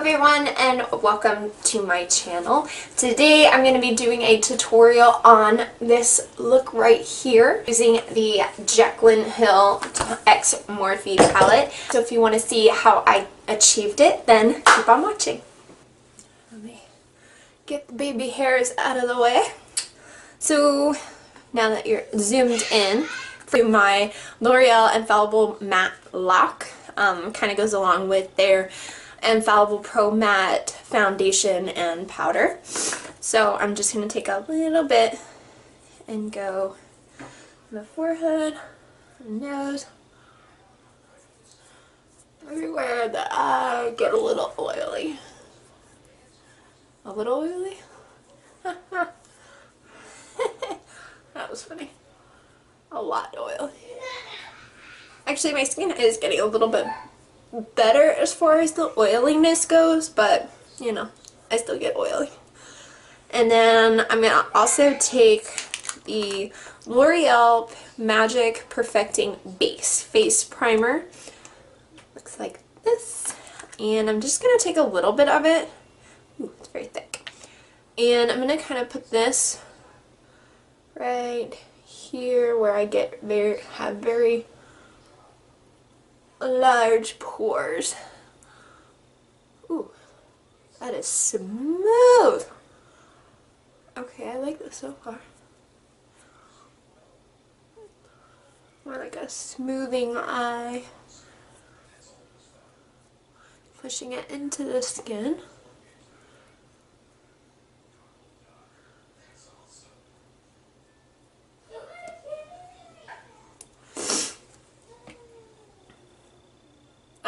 everyone and welcome to my channel. Today I'm going to be doing a tutorial on this look right here using the Jaclyn HillXMorphe palette. So if you want to see how I achieved it, then keep on watching. Let me get the baby hairs out of the way. So now that you're zoomed in, for my L'Oreal Infallible Matte Lock, kind of goes along with their Infallible Pro Matte foundation and powder. So I'm just going to take a little bit and go on the forehead, the nose, everywhere that I get a little oily. A little oily? That was funny. A lot oily. Actually, my skin is getting a little bit better as far as the oiliness goes, but you know, I still get oily. And then I'm going to also take the L'Oreal Magic Perfecting Base Face Primer. Looks like this. And I'm just going to take a little bit of it. Ooh, it's very thick. And I'm going to kind of put this right here where I get have very large pores. Ooh, that is smooth. Okay, I like this so far. More like a smoothing eye. Pushing it into the skin.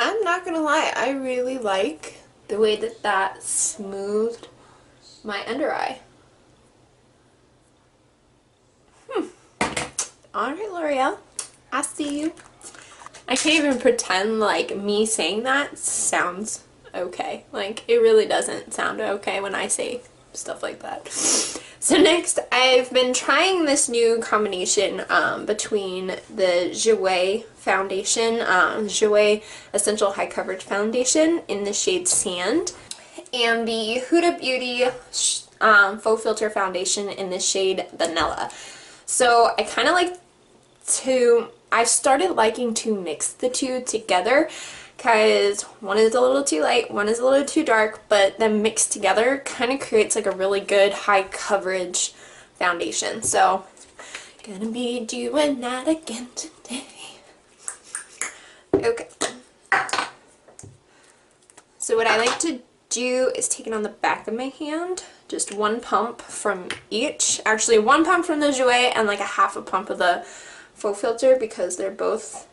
I'm not gonna lie, I really like the way that that smoothed my under eye. Alright, L'Oreal, I see you. I can't even pretend like me saying that sounds okay. Like, it really doesn't sound okay when I say stuff like that. So next, I've been trying this new combination between the Jouer foundation, Jouer Essential High Coverage Foundation in the shade Sand, and the Huda Beauty Faux Filter Foundation in the shade Vanilla. So I kind of I started liking to mix the two together, because one is a little too light, one is a little too dark, but then mixed together kind of creates like a really good high coverage foundation. So, gonna be doing that again today. Okay. So what I like to do is take it on the back of my hand, just one pump from each. Actually, one pump from the Jouer and like a half a pump of the Faux Filter, because they're both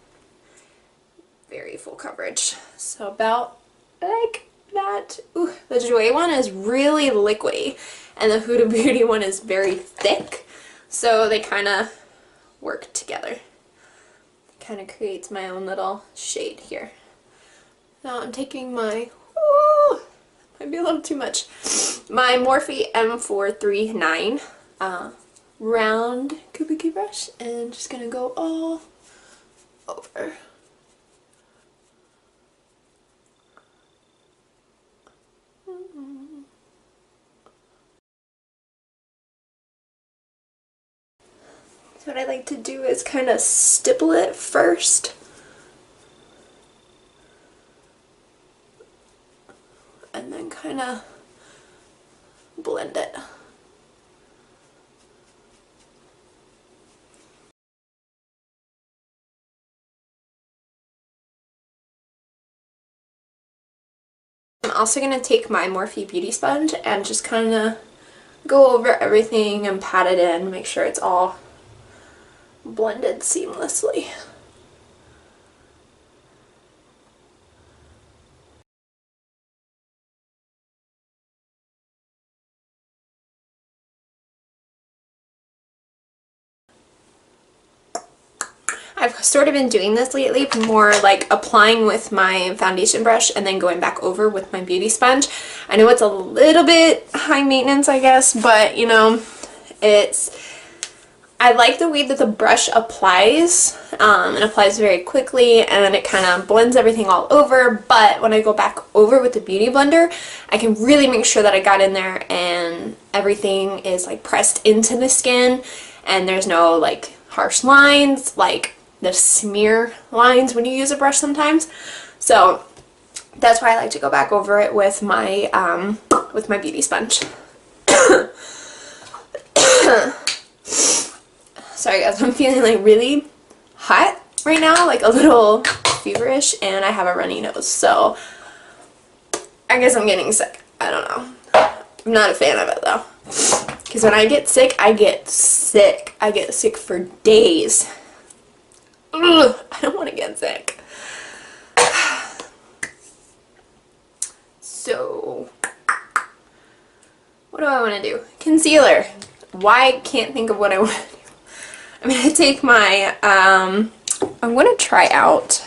very full coverage. So about like that. Ooh, the Jouer one is really liquidy and the Huda Beauty one is very thick, so they kind of work together. Kind of creates my own little shade here. Now I'm taking my, ooh, might be a little too much, my Morphe M439 round kabuki brush, and just gonna go all over. So what I like to do is kind of stipple it first. And then kind of blend it. I'm also going to take my Morphe Beauty Sponge and just kind of go over everything and pat it in, make sure it's all blended seamlessly. I've sort of been doing this lately, more like applying with my foundation brush and then going back over with my beauty sponge. I know it's a little bit high maintenance, I guess, but you know, I like the way that the brush applies. It applies very quickly and it kind of blends everything all over, but when I go back over with the Beauty Blender, I can really make sure that I got in there and everything is like pressed into the skin and there's no like harsh lines, like the smear lines when you use a brush sometimes. So that's why I like to go back over it with my beauty sponge. Sorry guys, I'm feeling like really hot right now, like a little feverish, and I have a runny nose, so I guess I'm getting sick. I don't know. I'm not a fan of it though, because when I get sick, I get sick. I get sick for days. Ugh, I don't want to get sick. So, what do I want to do? Concealer. Why can't think of what I want to do? I'm going to take my, I'm going to try out,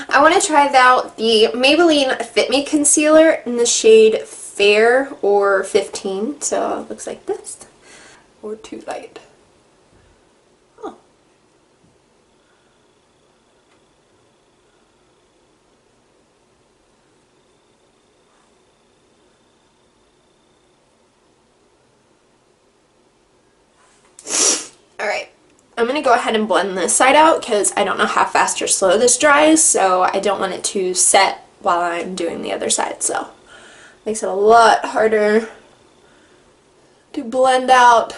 I want to try out the Maybelline Fit Me Concealer in the shade Fair or 15. So it looks like this. Or Too Light. Oh. Alright, I'm going to go ahead and blend this side out because I don't know how fast or slow this dries, so I don't want it to set while I'm doing the other side, so makes it a lot harder to blend out.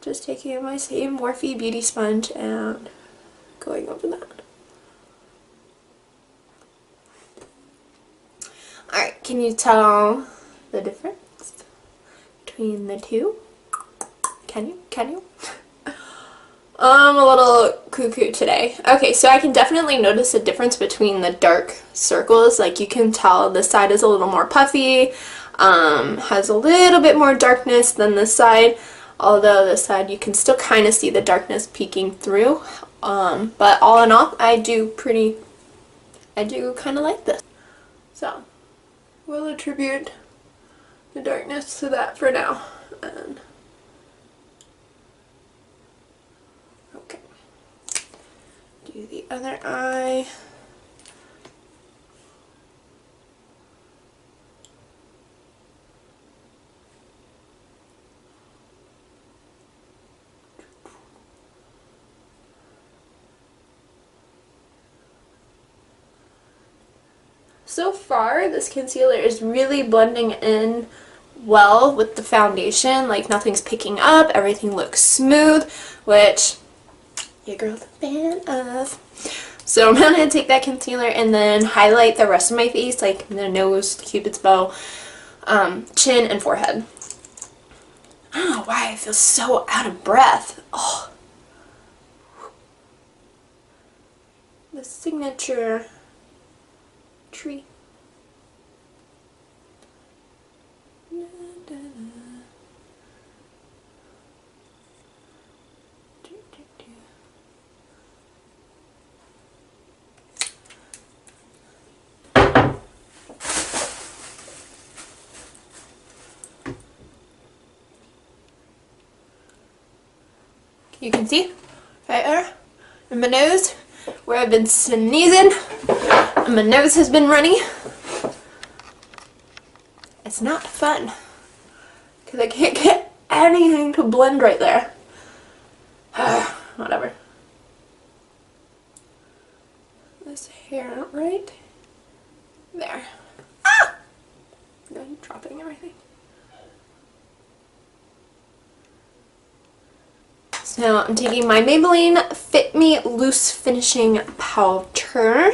Just taking my same Morphe beauty sponge and going over that. Alright, can you tell the difference between the two? Can you? Can you? I'm a little cuckoo today. Okay, so I can definitely notice a difference between the dark circles. Like you can tell this side is a little more puffy, has a little bit more darkness than this side. Although this side you can still kind of see the darkness peeking through. But all in all, I do kind of like this. So, we'll attribute the darkness to that for now. And okay. Do the other eye. So far, this concealer is really blending in well with the foundation. Like nothing's picking up, everything looks smooth, which your girl's a fan of. So I'm going to take that concealer and then highlight the rest of my face, like the nose, the cupid's bow, chin, and forehead. I don't know why I feel so out of breath. Oh. The signature tree. You can see right there in my nose where I've been sneezing and my nose has been runny. It's not fun because I can't get anything to blend right there. Whatever. This hair right there. Ah! I'm dropping everything. So I'm taking my Maybelline Fit Me Loose Finishing Powder.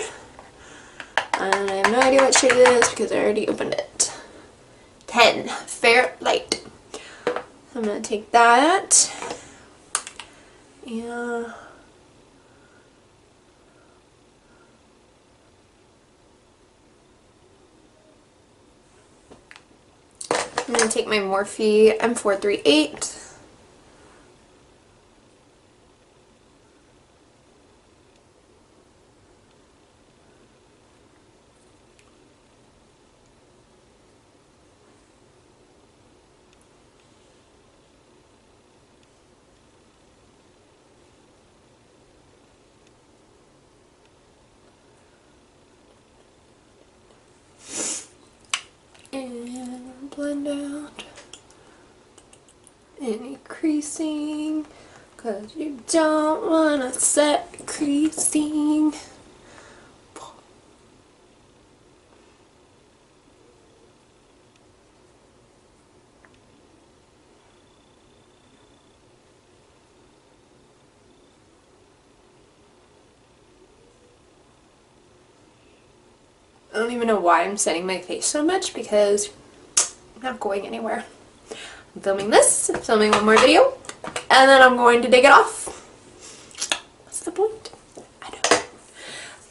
And I have no idea what shade it is because I already opened it. 10. Fair Light. So I'm going to take that. And I'm going to take my Morphe M438. blend out any creasing, because you don't want to set creasing. I don't even know why I'm setting my face so much, because I'm not going anywhere. I'm filming this, I'm filming one more video, and then I'm going to take it off. What's the point? I don't know.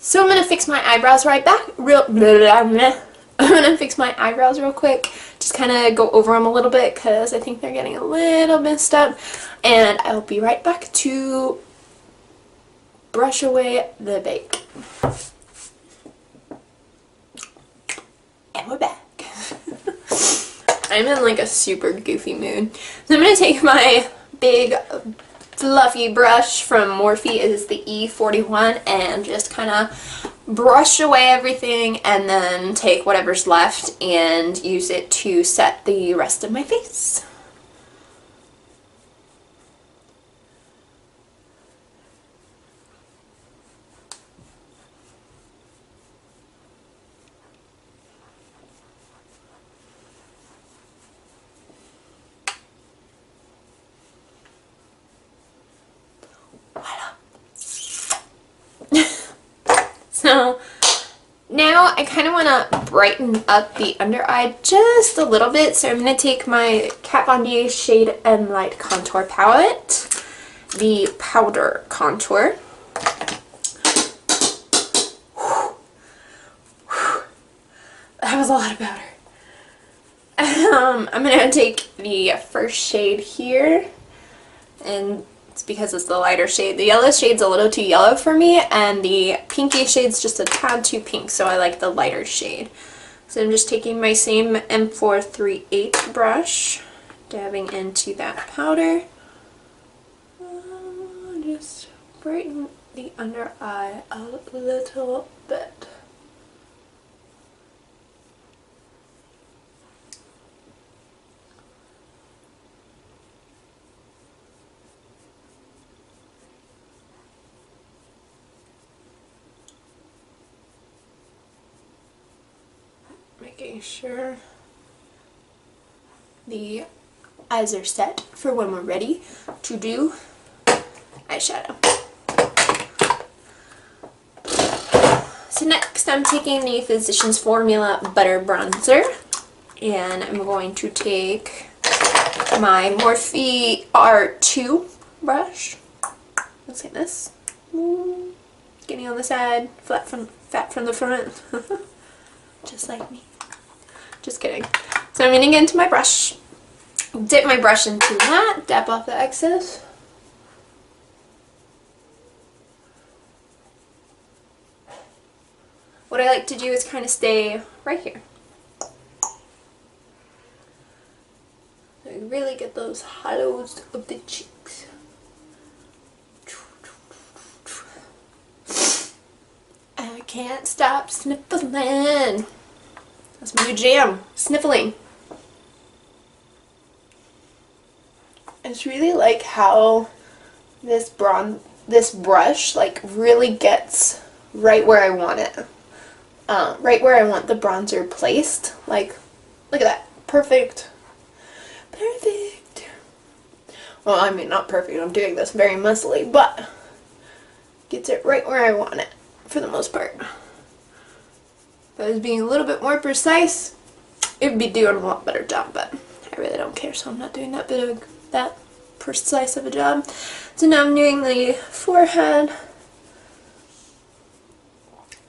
So I'm going to fix my eyebrows I'm going to fix my eyebrows real quick. Just kind of go over them a little bit, because I think they're getting a little messed up. And I'll be right back to brush away the bake. And we're back. I'm in like a super goofy mood. So I'm going to take my big fluffy brush from Morphe. It is the E41, and just kind of brush away everything, and then take whatever's left and use it to set the rest of my face. So now I kind of want to brighten up the under eye just a little bit. So I'm going to take my Kat Von D Shade and Light Contour Palette, the Powder Contour. That was a lot of powder. I'm going to take the first shade here, and it's because it's the lighter shade. The yellow shade's a little too yellow for me, and the pinky shade's just a tad too pink, so I like the lighter shade. So I'm just taking my same M438 brush, dabbing into that powder. Just brighten the under eye a little bit. Making sure the eyes are set for when we're ready to do eyeshadow. So next I'm taking the Physicians Formula Butter Bronzer, and I'm going to take my Morphe R2 brush. Looks like this. Skinny on the side, fat from the front. Just like me. Just kidding. So I'm going to get into my brush, dip my brush into that, dab off the excess. What I like to do is kind of stay right here. So you really get those hollows of the cheeks. I can't stop sniffling. That's my new jam, sniffling. I just really like how this brush like really gets right where I want it. Right where I want the bronzer placed. Like, look at that. Perfect. Perfect. Well, I mean, not perfect. I'm doing this very muscly, but gets it right where I want it for the most part. If I was being a little bit more precise, it would be doing a lot better job, but I really don't care, so I'm not doing that precise of a job. So now I'm doing the forehead,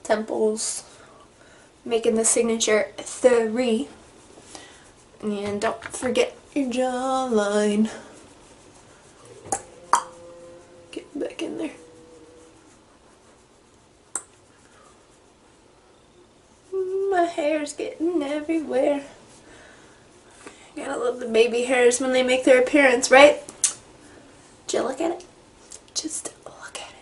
temples, making the signature 3, and don't forget your jawline. Get back in there. My hair's getting everywhere. Gotta love the baby hairs when they make their appearance, right? Did you look at it? Just look at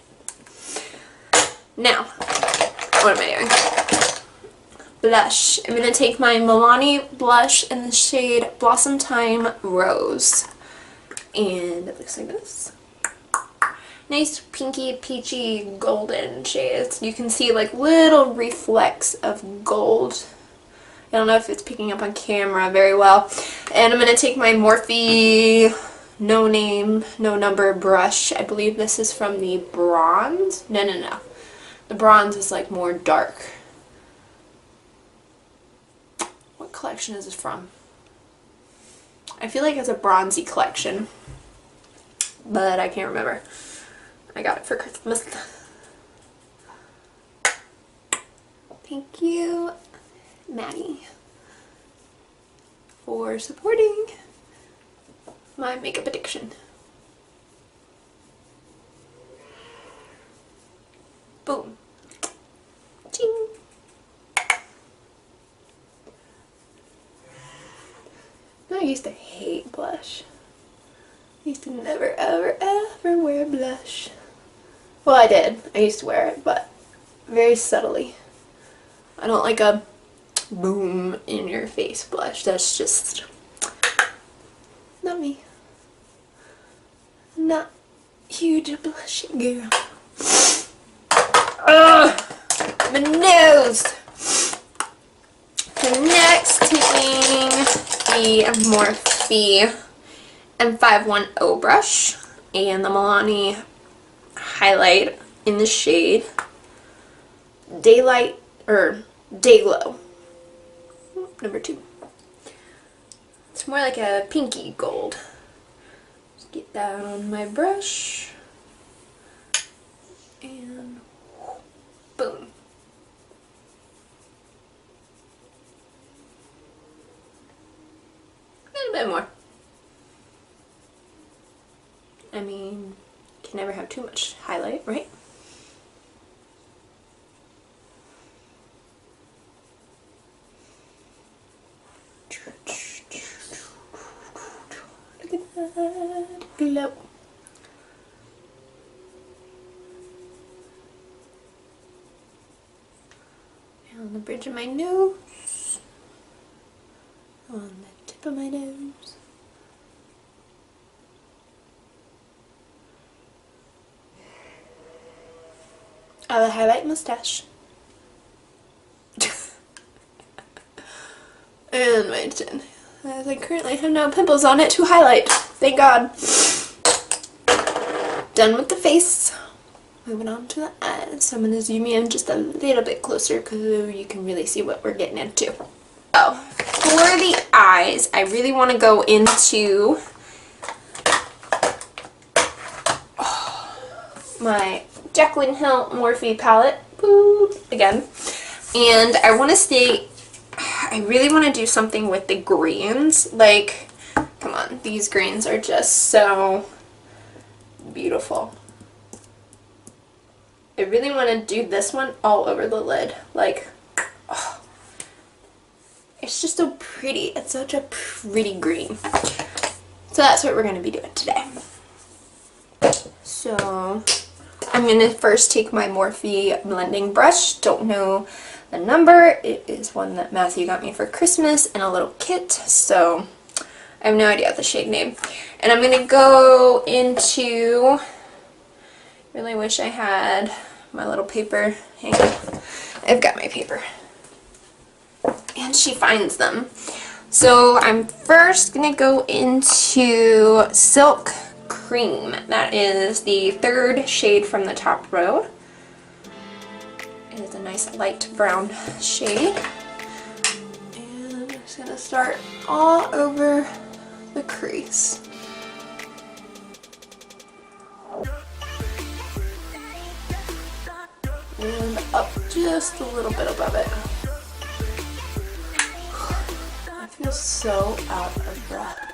it. Now, what am I doing? blush. I'm going to take my Milani blush in the shade Blossom Time Rose. And it looks like this. Nice pinky, peachy, golden shades. You can see like little reflects of gold. I don't know if it's picking up on camera very well. And I'm going to take my Morphe No Name, No Number brush. I believe this is from the bronze. No. The bronze is like more dark. What collection is this from? I feel like it's a bronzy collection, but I can't remember. I got it for Christmas. Thank you, Maddie, for supporting my makeup addiction. Boom. Ching. I used to hate blush. I used to never, ever, ever wear blush. Well, I did. I used to wear it, but very subtly. I don't like a boom in your face blush. That's just not me. Not huge blushing girl. Ugh! My nose! So next, taking the Morphe M510 brush and the Milani highlight in the shade Daylight, or Dayglow, number 2. It's more like a pinky gold. Just get that on my brush, and boom. A little bit more. I mean, you can never have too much highlight, right? Look at that glow. And on the bridge of my nose. On the tip of my nose. I will highlight mustache. And my chin. As I currently have no pimples on it to highlight. Thank God. Done with the face. Moving on to the eyes. So I'm going to zoom in just a little bit closer because you can really see what we're getting into. So, for the eyes, I really want to go into my Jaclyn HillXMorphe palette. Boo, again. And I want to stay... I really want to do something with the greens. Like, come on, these greens are just so beautiful. I really want to do this one all over the lid. Like, oh, it's just so pretty. It's such a pretty green. So that's what we're going to be doing today. So I'm going to first take my Morphe blending brush. Don't know the number. It is one that Matthew got me for Christmas in a little kit, so I have no idea the shade name. And I'm going to go into, really wish I had my little paper. Hang on. I've got my paper. And she finds them. So I'm first going to go into Silk Cream. That is the 3rd shade from the top row. It is a nice light brown shade. And I'm just going to start all over the crease. And up just a little bit above it. I feel so out of breath.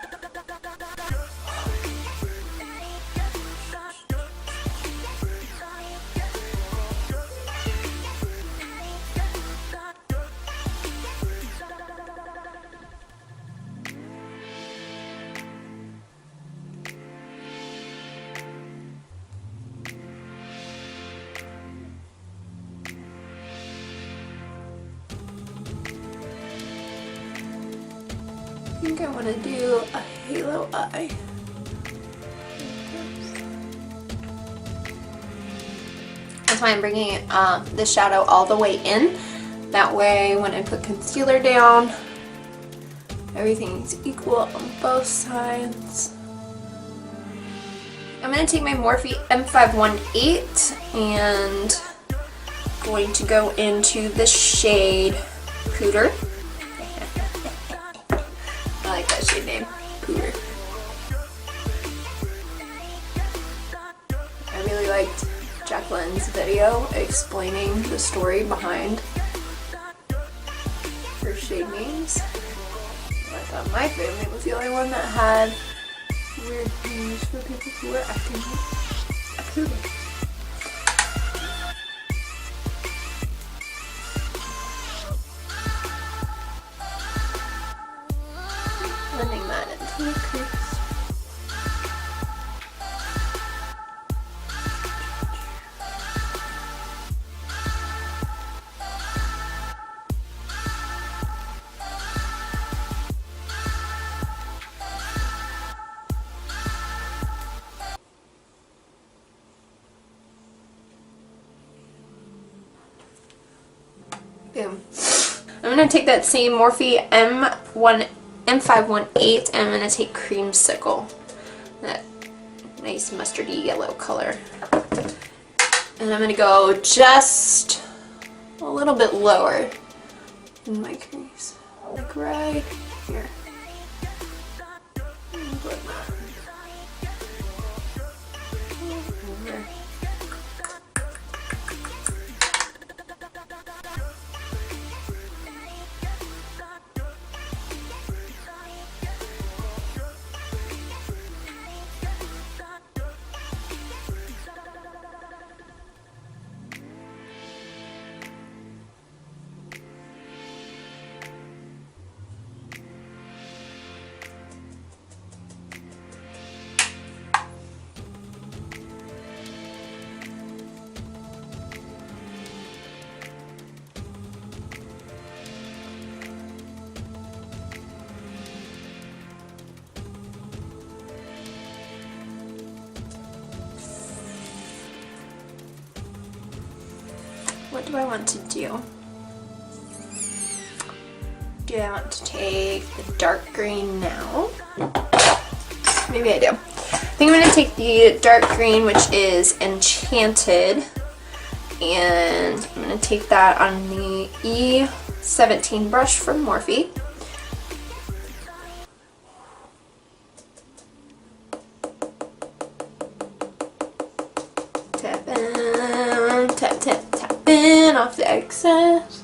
think I want to do a halo eye. That's why I'm bringing the shadow all the way in. That way when I put concealer down, everything's equal on both sides. I'm going to take my Morphe M518 and going to go into the shade Pooter. I like that shade name, Pooter. I really liked Jaclyn's video explaining the story behind her shade names. I thought my family was the only one that had weird names for people who were acting like a poodle. Blending that into the crease. Boom. I'm going to take that same Morphe M518 and I'm going to take Creamsicle, that nice mustardy yellow color. And I'm going to go just a little bit lower in my crease, like right here. And blend that over. What do I want to do? Do I want to take the dark green now? Maybe I do. I think I'm going to take the dark green, which is Enchanted, and I'm going to take that on the E17 brush from Morphe. Tap in, tap, tap, tap in off the excess.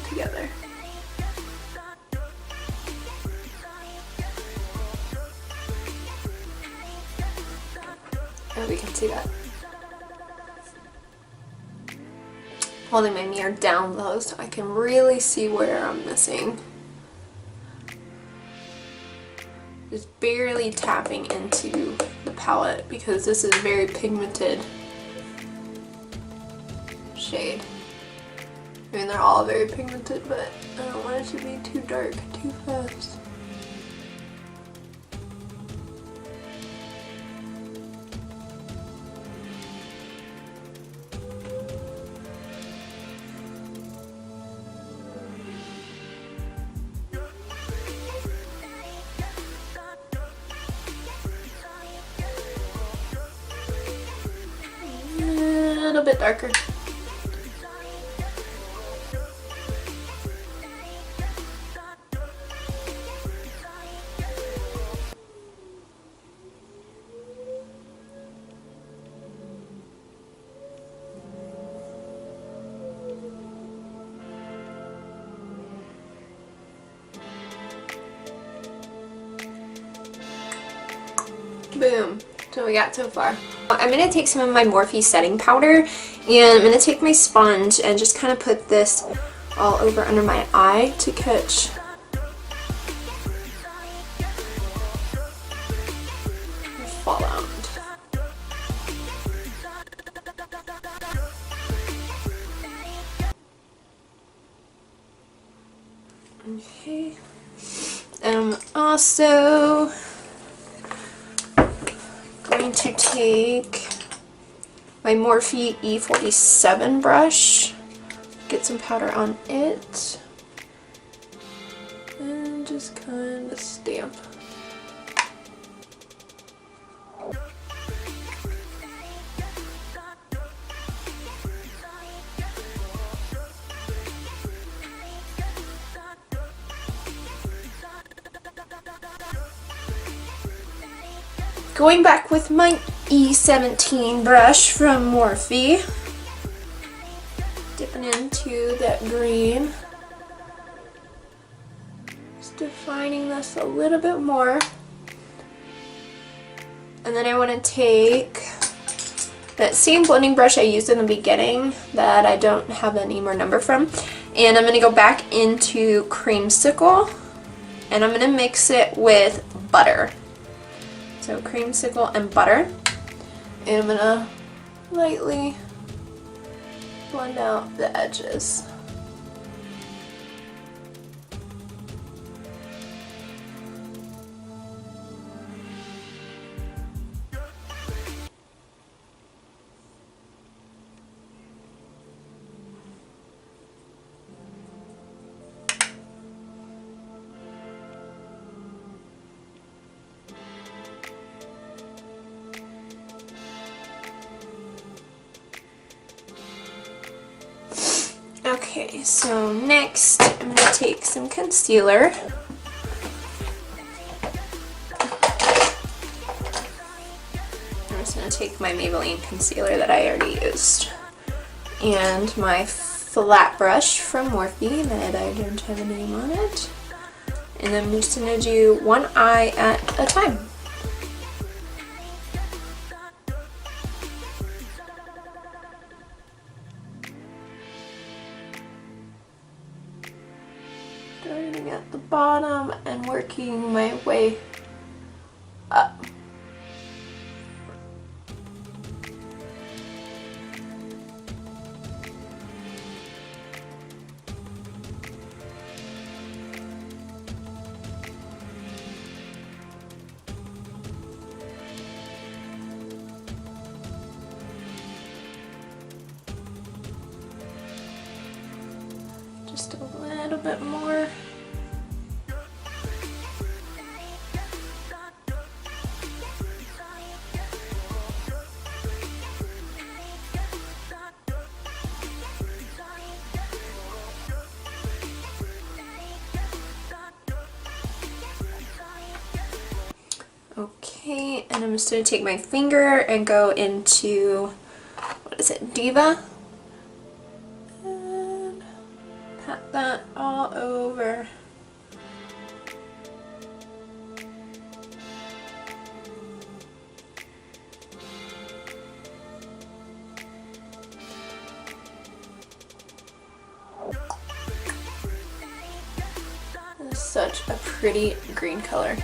Together. Oh, we can see that. Holding my mirror down low so I can really see where I'm missing. Just barely tapping into the palette because this is a very pigmented shade. I mean, they're all very pigmented, but I don't want it to be too dark too fast. A little bit darker. Boom. So we got so far. I'm going to take some of my Morphe setting powder, and I'm going to take my sponge and just kind of put this all over under my eye to catch the fallout. Okay. Also going to take my Morphe E47 brush, get some powder on it, and just kind of stamp. Going back with my E17 brush from Morphe, dipping into that green, just defining this a little bit more. And then I want to take that same blending brush I used in the beginning that I don't have any more number from, and I'm going to go back into Creamsicle, and I'm going to mix it with butter. So creamsicle and butter, and I'm going to lightly blend out the edges. Okay, so next I'm going to take some concealer. I'm just going to take my Maybelline concealer that I already used, and my flat brush from Morphe that I don't have a name on it, and I'm just going to do one eye at a time. Starting at the bottom and working my way up. Just a little bit more. Okay, and I'm just going to take my finger and go into, what is it, Diva? And pat that all over. This is such a pretty green color.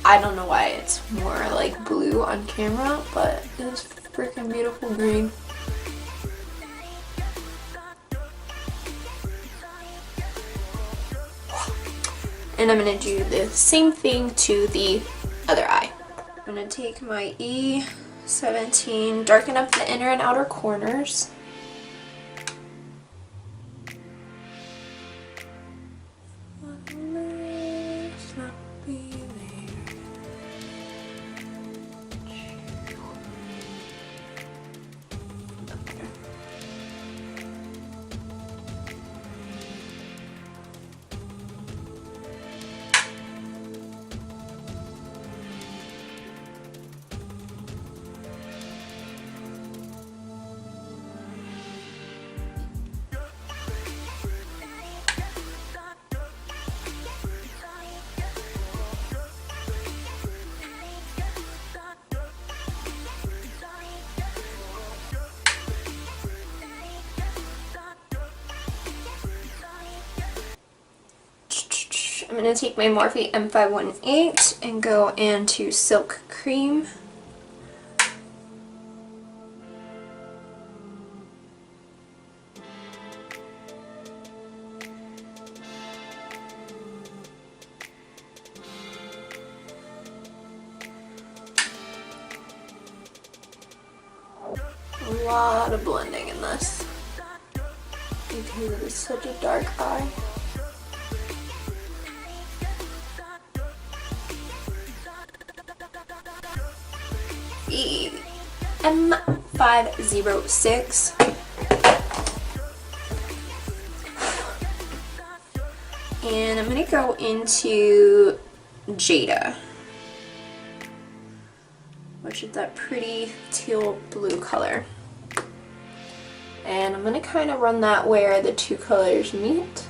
I don't know why it's more like blue on camera, but it's freaking beautiful green. And I'm going to do the same thing to the other eye. I'm going to take my E17, darken up the inner and outer corners. I'm going to take my Morphe M518 and go into Silk Cream. A lot of blending in this because it is such a dark eye. The M506. And I'm going to go into Jada, which is that pretty teal blue color. And I'm going to kind of run that where the two colors meet.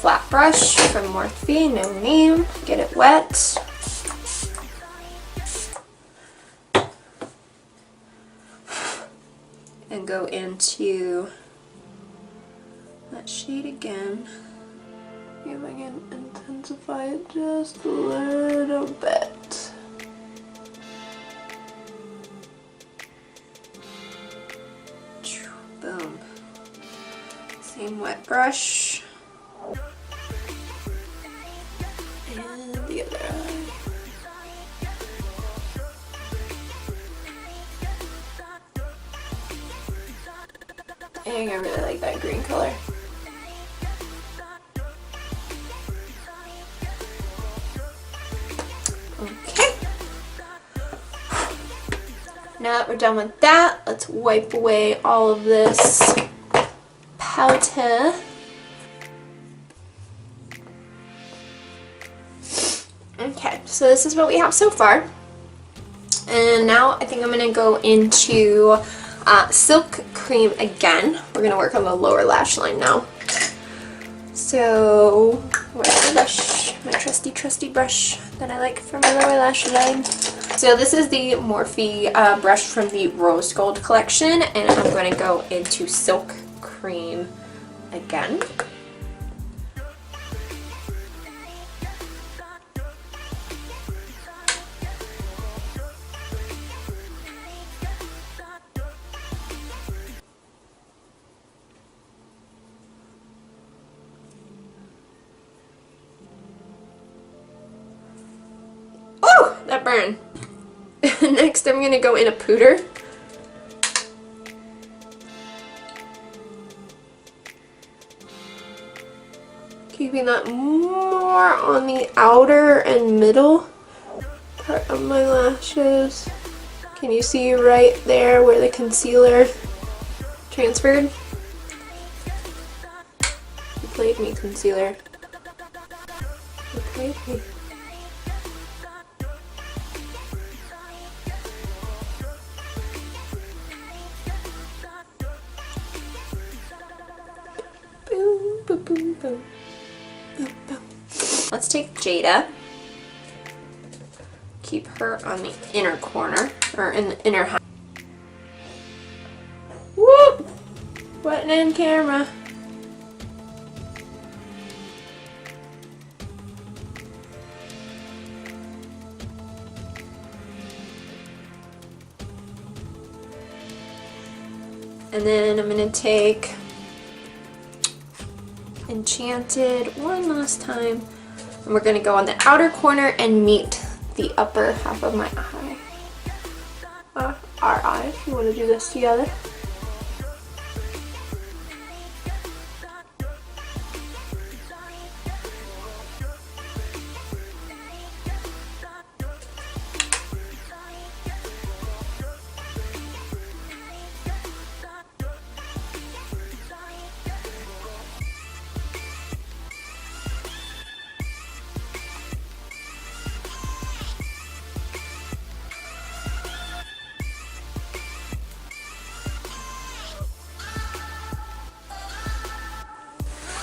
Flat brush from Morphe, no name, get it wet. And go into that shade again. See if I can intensify it just a little bit. Boom. Same wet brush. And the other eye. And I really like that green color. Okay. Now that we're done with that, let's wipe away all of this powder. Okay, so this is what we have so far. And now I think I'm going to go into Silk Cream again. We're going to work on the lower lash line now. So, where's my brush? My trusty brush that I like for my lower lash line. So this is the Morphe brush from the Rose Gold collection, and I'm going to go into Silk Cream again. That burn. Next I'm going to go in a pooter. Keeping that more on the outer and middle part of my lashes. Can you see right there where the concealer transferred? You played me, concealer. You played me. Boom, boom, boom. Boom, boom. Let's take Jada. Keep her on the inner corner, or in the inner half. Whoop! Button in camera. And then I'm going to take Enchanted one last time, and we're going to go on the outer corner and meet the upper half of my eye. Our eye, if you want to do this together.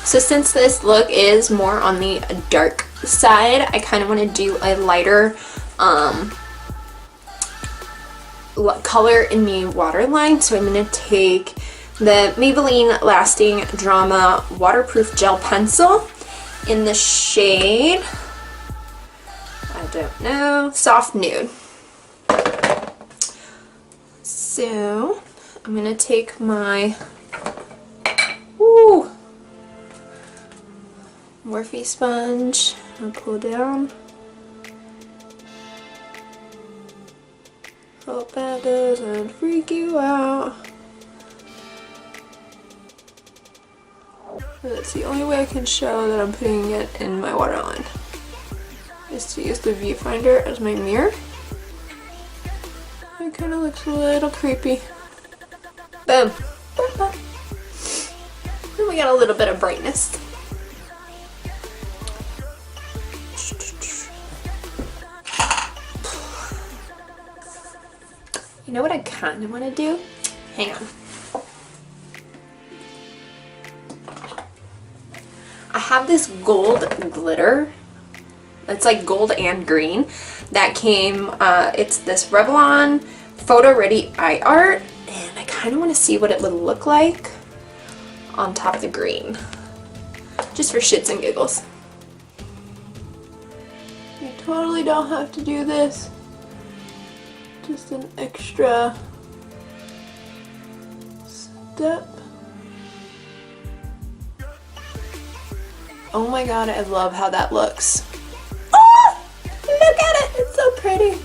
So since this look is more on the dark side, I kind of want to do a lighter color in the waterline. So I'm going to take the Maybelline Lasting Drama Waterproof Gel Pencil in the shade, I don't know, Soft Nude. So I'm going to take my Morphe sponge and pull down. Hope that doesn't freak you out. That's the only way I can show that I'm putting it in my waterline, is to use the viewfinder as my mirror. It kind of looks a little creepy. Boom. And we got a little bit of brightness. You know what I kind of want to do? Hang on. I have this gold glitter. It's like gold and green. That came, it's this Revlon Photo Ready Eye Art. And I kind of want to see what it would look like on top of the green. Just for shits and giggles. You totally don't have to do this. Just an extra step. Oh my god, I love how that looks. Oh! Look at it! It's so pretty.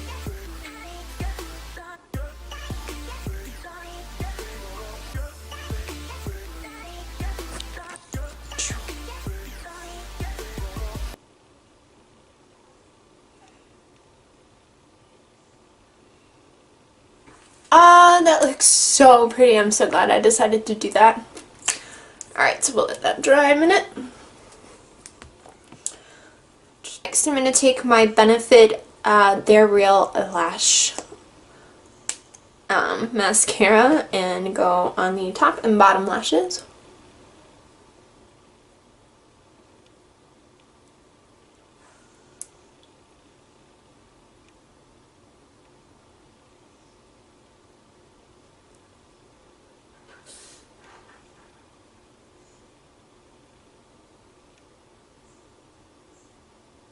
That looks so pretty. I'm so glad I decided to do that. Alright, so we'll let that dry a minute. Next I'm going to take my Benefit They're Real Lash mascara and go on the top and bottom lashes.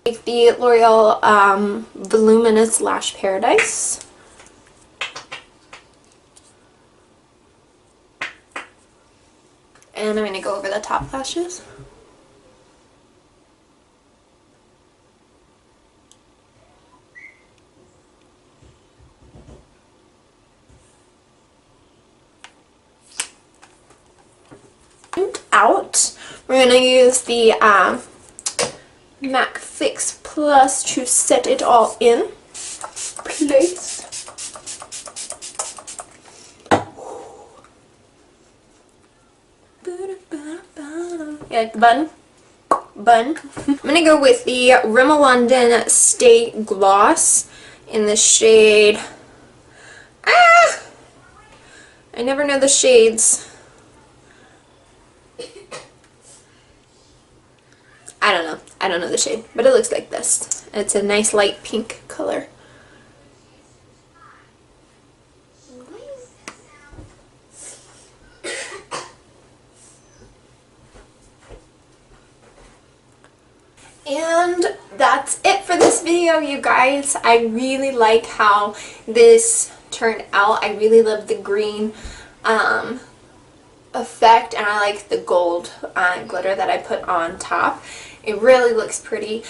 Take the L'Oreal Voluminous Lash Paradise. And I'm going to go over the top lashes. And out. We're going to use the MAC Fix Plus to set it all in place. You like the bun? Bun. I'm gonna go with the Rimmel London Stay Gloss in the shade. I never know the shades. I don't know the shade, but it looks like this. It's a nice light pink color. And that's it for this video, you guys. I really like how this turned out. I really love the green effect, and I like the gold glitter that I put on top. It really looks pretty.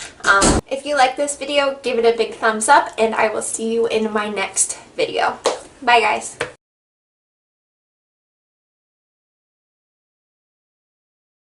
If you like this video, give it a big thumbs up, and I will see you in my next video. Bye, guys.